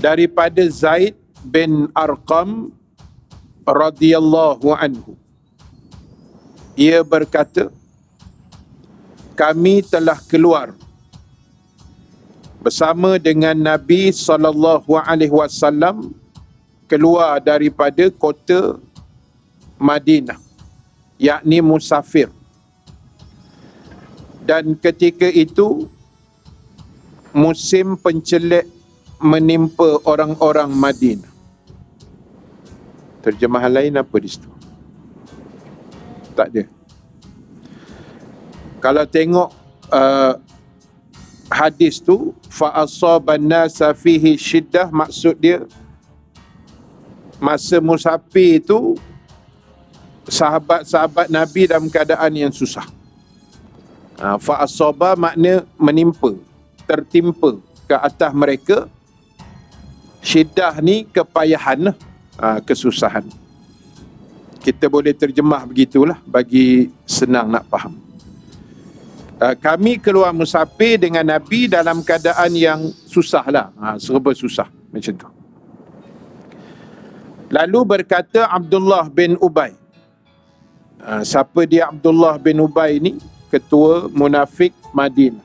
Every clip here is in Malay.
daripada Zaid bin Arqam radhiyallahu anhu. Ia berkata, kami telah keluar bersama dengan Nabi SAW keluar daripada kota Madinah, yakni musafir. Dan ketika itu musim pencelik menimpa orang-orang Madinah. Terjemahan lain apa di situ? Tak ada. Kalau tengok hadis tu, fa asaban nasa fihi syiddah, maksud dia masa musafir itu sahabat-sahabat Nabi dalam keadaan yang susah. Fa asaba makna menimpa, tertimpa ke atas mereka. Syiddah ni kepayahan, kesusahan. Kita boleh terjemah begitulah bagi senang nak faham. Kami keluar musafir dengan Nabi dalam keadaan yang susah lah, serba susah macam tu. Lalu berkata Abdullah bin Ubay. Siapa dia Abdullah bin Ubay ni? Ketua munafik Madinah.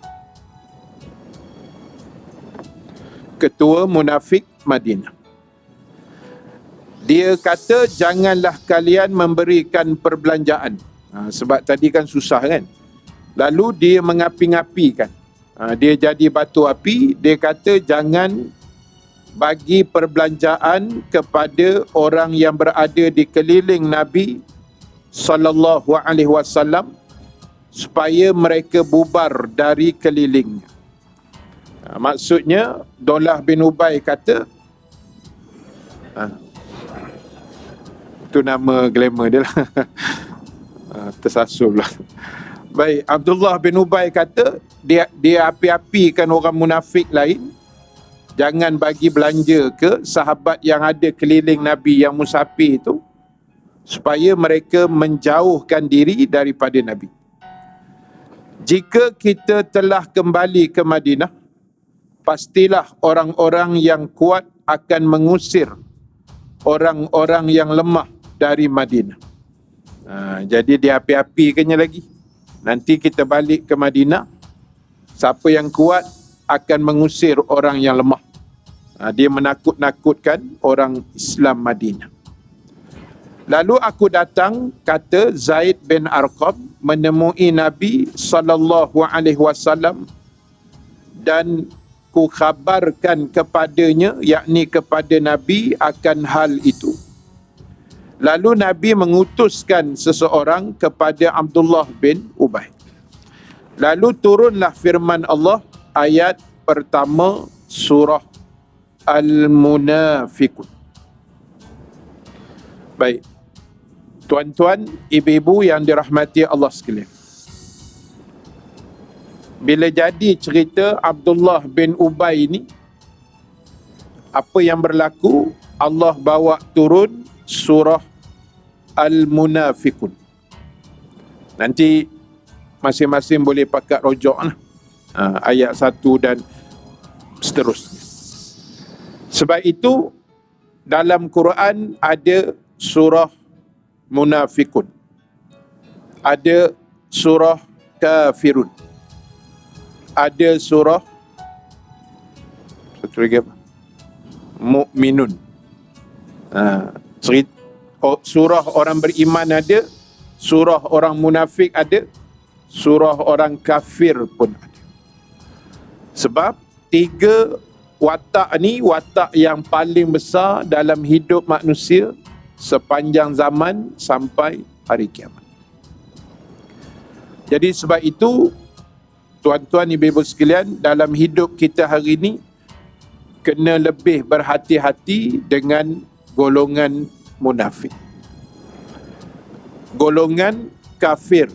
Ketua munafik Madinah. Dia kata, janganlah kalian memberikan perbelanjaan. Sebab tadi kan susah kan. Lalu dia mengapi-ngapikan. Dia jadi batu api. Dia kata, jangan bagi perbelanjaan kepada orang yang berada di keliling Nabi SAW supaya mereka bubar dari kelilingnya. Maksudnya, Abdullah bin Ubay kata, itu nama glamour dia lah. Tersasul lah. Baik, Abdullah bin Ubay kata, dia api-apikan orang munafik lain, jangan bagi belanja ke sahabat yang ada keliling Nabi yang musafir itu, supaya mereka menjauhkan diri daripada Nabi. Jika kita telah kembali ke Madinah, pastilah orang-orang yang kuat akan mengusir orang-orang yang lemah dari Madinah. Jadi dia api-apikannya lagi. Nanti kita balik ke Madinah, siapa yang kuat akan mengusir orang yang lemah. Dia menakut-nakutkan orang Islam Madinah. Lalu aku datang, kata Zaid bin Arqam, menemui Nabi SAW dan ku khabarkan kepadanya, yakni kepada Nabi, akan hal itu. Lalu Nabi mengutuskan seseorang kepada Abdullah bin Ubay. Lalu turunlah firman Allah, ayat pertama surah Al-Munafiqun. Baik, tuan-tuan, ibu-ibu yang dirahmati Allah sekalian. Bila jadi cerita Abdullah bin Ubay ni, apa yang berlaku? Allah bawa turun surah Al-Munafiqun. Nanti masing-masing boleh pakat rojok lah. Ayat 1 dan seterusnya. Sebab itu dalam Quran ada surah Munafiqun, ada surah Kafirun, ada surah satu lagi apa? Mu'minun. Surah orang beriman ada, surah orang munafik ada, surah orang kafir pun ada. Sebab tiga watak ni watak yang paling besar dalam hidup manusia sepanjang zaman sampai hari kiamat. Jadi sebab itu, tuan-tuan, ibu-ibu sekalian, dalam hidup kita hari ini kena lebih berhati-hati dengan golongan munafik. Golongan kafir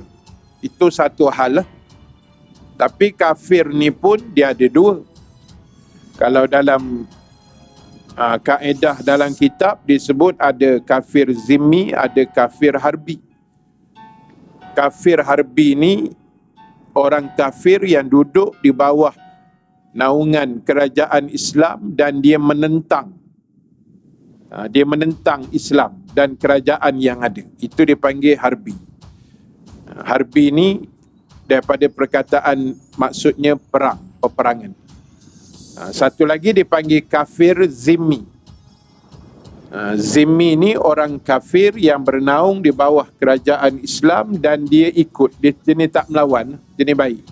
itu satu hal lah. Tapi kafir ni pun dia ada dua. Kalau dalam kaedah dalam kitab disebut ada kafir zimmi, ada kafir harbi. Kafir harbi ni orang kafir yang duduk di bawah naungan kerajaan Islam dan dia menentang Islam dan kerajaan yang ada. Itu dipanggil harbi. Harbi ni daripada perkataan maksudnya perang, peperangan. Satu lagi dipanggil kafir zimmi. Zimmi ni orang kafir yang bernaung di bawah kerajaan Islam dan dia ikut, dia jenis tak melawan, jenis baik.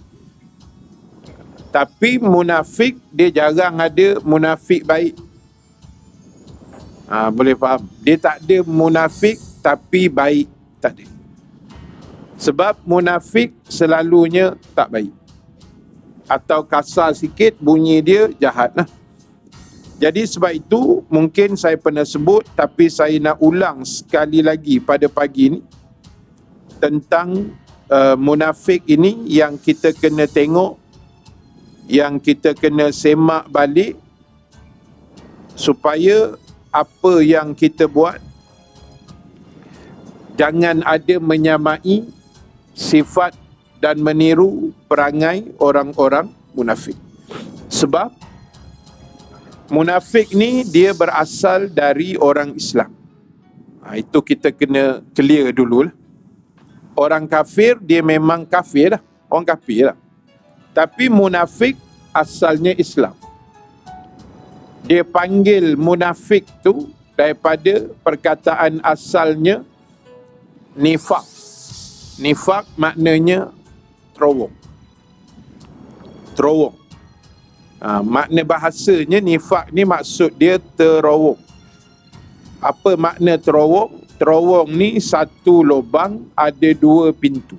Tapi munafik, dia jarang ada munafik baik. Boleh faham? Dia tak ada munafik tapi baik, tak ada. Sebab munafik selalunya tak baik. Atau kasar sikit, bunyi dia jahat lah. Jadi sebab itu, mungkin saya pernah sebut, tapi saya nak ulang sekali lagi pada pagi ni, tentang munafik ini yang kita kena tengok, yang kita kena semak balik, supaya apa yang kita buat jangan ada menyamai sifat dan meniru perangai orang-orang munafik. Sebab munafik ni dia berasal dari orang Islam. Itu kita kena clear dulu lah. Orang kafir dia memang kafir lah, orang kafir lah. Tapi munafik asalnya Islam. Dia panggil munafik tu daripada perkataan asalnya nifak. Nifak maknanya terowong. Terowong. Makna bahasanya nifak ni maksud dia terowong. Apa makna terowong? Terowong ni satu lubang ada dua pintu.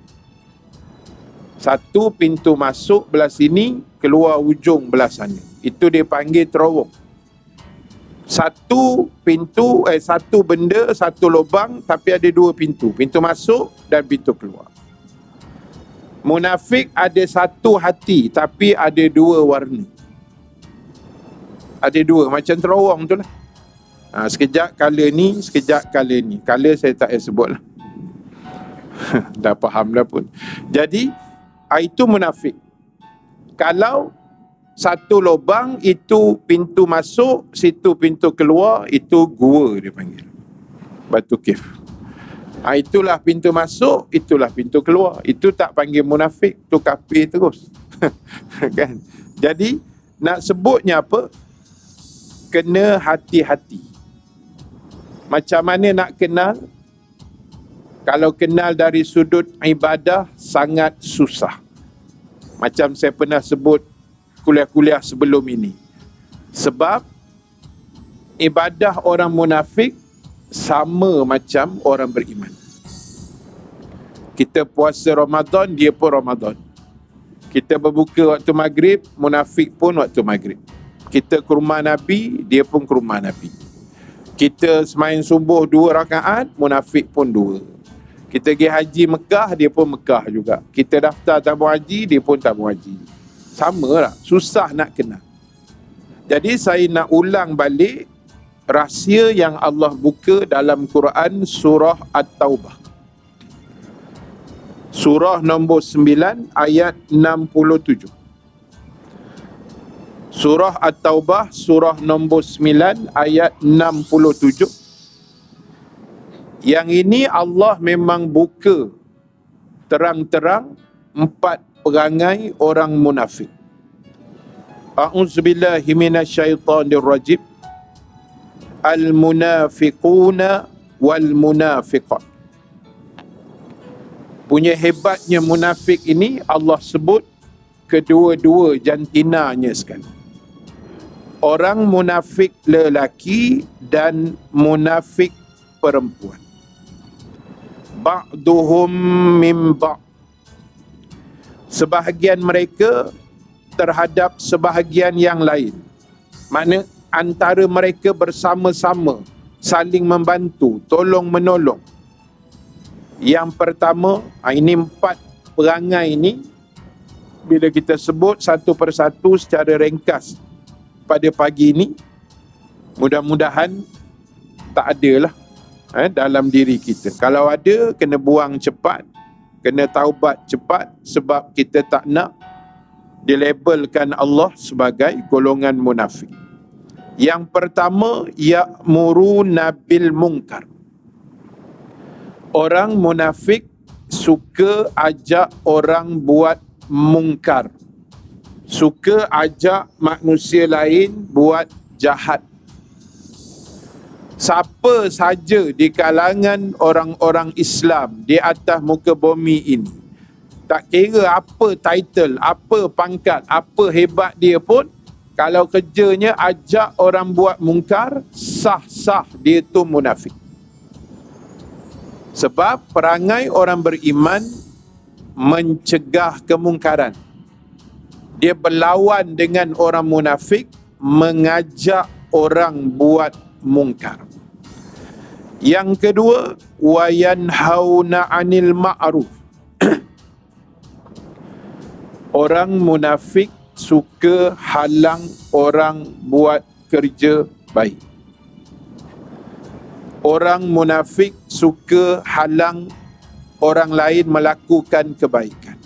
Satu pintu masuk belah sini, keluar ujung belah sana. Itu dia panggil terowong. Satu pintu, satu benda, satu lubang, tapi ada dua pintu. Pintu masuk dan pintu keluar. Munafik ada satu hati, tapi ada dua warna. Ada dua, macam terowong tu lah. Sekejap colour ni, sekejap colour ni. Colour saya tak payah sebut lah. Dah faham dah pun. Jadi, itu munafik. Kalau satu lubang itu pintu masuk, situ pintu keluar, itu gua dia panggil. Batu kif. Itulah pintu masuk, itulah pintu keluar. Itu tak panggil munafik, itu kafir terus. Kan? Jadi, nak sebutnya apa? Kena hati-hati. Macam mana nak kenal? Kalau kenal dari sudut ibadah, sangat susah. Macam saya pernah sebut kuliah-kuliah sebelum ini. Sebab ibadah orang munafik sama macam orang beriman. Kita puasa Ramadan, dia pun Ramadan. Kita berbuka waktu maghrib, munafik pun waktu maghrib. Kita ke rumah Nabi, dia pun ke rumah Nabi. Kita semain subuh 2 rakaat, munafik pun 2. Kita pergi haji Mekah, dia pun Mekah juga. Kita daftar tabung haji, dia pun tabung haji. Sama lah, susah nak kenal. Jadi saya nak ulang balik rahsia yang Allah buka dalam Quran surah At-Taubah. Surah nombor 9 ayat 67. Surah At-Taubah surah nombor 9 ayat 67. Yang ini Allah memang buka terang-terang 4 perangai orang munafik. A'udzubillahi minasyaitonirrajim. Al-munafiquna wal-munafiqat. Punya hebatnya munafik ini Allah sebut kedua-dua jantinanya sekali. Orang munafik lelaki dan munafik perempuan. Ba'duhum min ba'. Sebahagian mereka terhadap sebahagian yang lain. Makna antara mereka bersama-sama saling membantu, tolong menolong. Yang pertama, ini 4 perangai ini bila kita sebut satu persatu secara ringkas pada pagi ini, mudah-mudahan tak adalah dalam diri kita. Kalau ada, kena buang cepat, kena taubat cepat, sebab kita tak nak dilabelkan Allah sebagai golongan munafik. Yang pertama, ya'muruna bil munkar. Orang munafik suka ajak orang buat mungkar, suka ajak manusia lain buat jahat. Siapa saja di kalangan orang-orang Islam di atas muka bumi ini, tak kira apa title, apa pangkat, apa hebat dia pun, kalau kerjanya ajak orang buat mungkar, sah-sah dia tu munafik. Sebab perangai orang beriman mencegah kemungkaran. Dia berlawan dengan orang munafik, mengajak orang buat mungkar. Yang kedua, wayanhauna 'anil ma'ruf. Orang munafik suka halang orang buat kerja baik. Orang munafik suka halang orang lain melakukan kebaikan.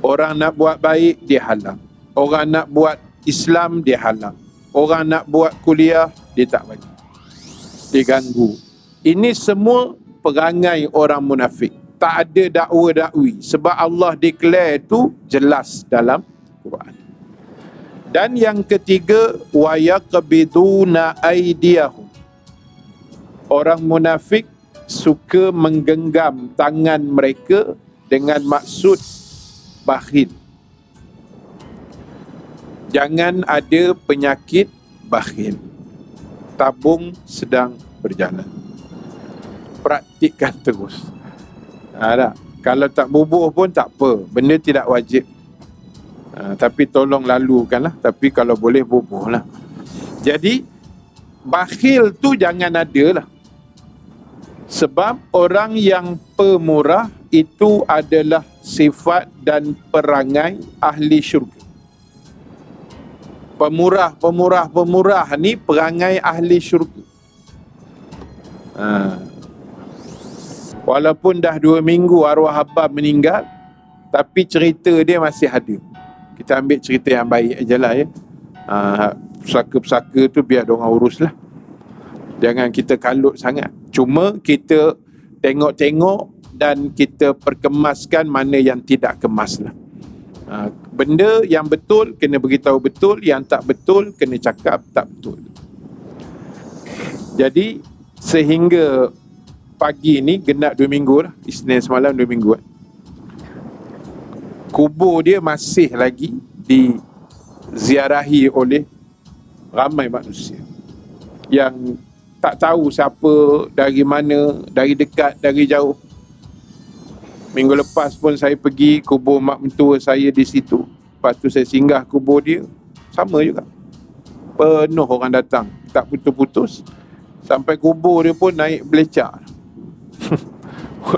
Orang nak buat baik, dia halang. Orang nak buat Islam, dia halang. Orang nak buat kuliah, dia tak bagi. Dia ganggu. Ini semua perangai orang munafik. Tak ada dakwa-dakwi. Sebab Allah declare tu jelas dalam Quran. Dan yang ketiga, wa yaqbiduna aydiyahum. Orang munafik suka menggenggam tangan mereka dengan maksud bakhil. Jangan ada penyakit bakhil. Tabung sedang berjalan. Praktikkan terus. Tak? Kalau tak bubuh pun tak apa. Benda tidak wajib. Tapi tolong lalukanlah. Tapi kalau boleh bubuhlah. Jadi bakhil tu jangan ada lah. Sebab orang yang pemurah itu adalah sifat dan perangai ahli syurga. Pemurah ni perangai ahli syurga. Walaupun dah 2 minggu arwah abang meninggal, tapi cerita dia masih ada. Kita ambil cerita yang baik aja lah ya. Pesaka-pesaka tu biar diorang urus lah. Jangan kita kalut sangat. Cuma kita tengok-tengok dan kita perkemaskan mana yang tidak kemas lah. Benda yang betul kena beritahu betul, yang tak betul kena cakap tak betul. Jadi sehingga pagi ni genap 2 minggu lah. Isnin semalam 2 minggu kan. Kubur dia masih lagi diziarahi oleh ramai manusia yang tak tahu siapa, dari mana, dari dekat, dari jauh. Minggu lepas pun saya pergi kubur mak mentua saya di situ. Lepas tu saya singgah kubur dia, sama juga. Penuh orang datang, tak putus-putus. Sampai kubur dia pun naik belecak.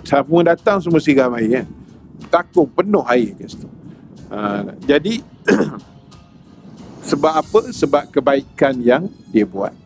Semua datang semua siram air kan. Takut penuh air kat situ. Jadi sebab apa? Sebab kebaikan yang dia buat.